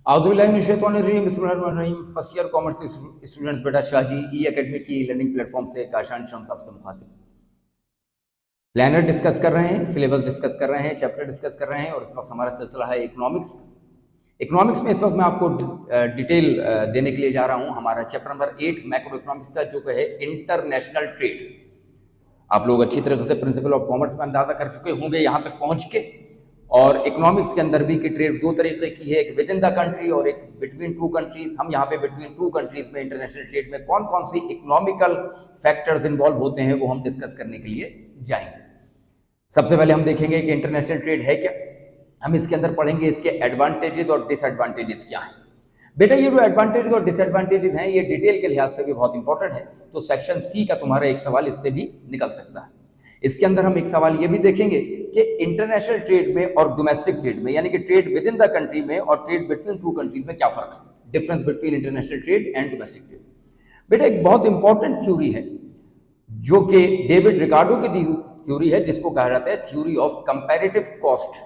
आज़ुबिल्लाहिमिनश्शैतानिर्रजीम बिस्मिल्लाहिर्रहमानिर्रहीम। First year commerce students बेटा शाहजी ई academy की लर्निंग प्लेटफॉर्म से काशान शम्स आपसे मुखातिब। प्लानर डिस्कस कर रहे हैं, सिलेबस डिस्कस कर रहे हैं, चैप्टर डिस्कस कर रहे हैं और इस वक्त हमारा सिलसिला है इकोनॉमिक्स। इकोनॉमिक्स में इस वक्त मैं आपको डिटेल देने के लिए जा रहा हूं। हमारा चैप्टर नंबर 8 मैक्रो इकोनॉमिक्स का जो है इंटरनेशनल ट्रेड। आप लोग अच्छी तरह से प्रिंसिपल ऑफ कॉमर्स में अंदाजा कर चुके होंगे यहाँ तक पहुंच के। और इकोनॉमिक्स के अंदर भी कि ट्रेड दो तरीके की है, एक विद इन द कंट्री और एक बिटवीन टू कंट्रीज। हम यहाँ पे बिटवीन टू कंट्रीज में इंटरनेशनल ट्रेड में कौन कौन सी इकोनॉमिकल फैक्टर्स इन्वॉल्व होते हैं वो हम डिस्कस करने के लिए जाएंगे। सबसे पहले हम देखेंगे कि इंटरनेशनल ट्रेड है क्या। हम इसके अंदर पढ़ेंगे इसके एडवांटेजेस और डिसएडवांटेजेस क्या हैं। बेटा ये जो एडवांटेज और डिसएडवांटेजेस हैं ये डिटेल के लिहाज से भी बहुत इंपॉर्टेंट है, तो सेक्शन सी का तुम्हारा एक सवाल इससे भी निकल सकता है। इसके अंदर हम एक सवाल ये भी देखेंगे कि इंटरनेशनल ट्रेड में और डोमेस्टिक ट्रेड में, यानी कि trade with in the country में और ट्रेड बिटवीन टू कंट्रीज में क्या फर्क है, difference between international trade and domestic trade. बेटा एक बहुत इंपॉर्टेंट थ्योरी है जो कि डेविड रिकार्डो की दी थ्योरी है, जिसको कहा जाता है थ्योरी ऑफ कंपैरेटिव कॉस्ट,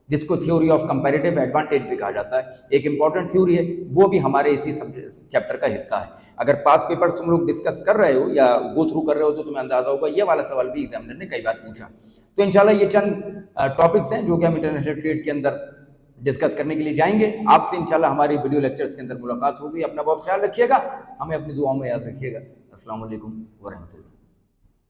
जिसको थ्योरी ऑफ कंपैरेटिव एडवांटेज भी कहा जाता है। एक इंपॉर्टेंट थ्योरी है, वो भी हमारे इसी चैप्टर का हिस्सा है। अगर पास पेपर तुम लोग डिस्कस कर रहे हो या गो थ्रू कर रहे हो तो तुम्हें अंदाजा होगा ये वाला सवाल भी एग्जामिनर ने कई बार पूछा। तो इंशाल्लाह ये चंद टॉपिक्स हैं जो कि हम इंटरनेशनल ट्रेड के अंदर डिस्कस करने के लिए जाएंगे। आपसे इंशाल्लाह हमारी वीडियो लेक्चर्स के अंदर मुलाकात होगी। अपना बहुत ख्याल रखिएगा, हमें अपनी दुआओं में याद रखिएगा। अस्सलाम वालेकुम व रहमतुल्लाह।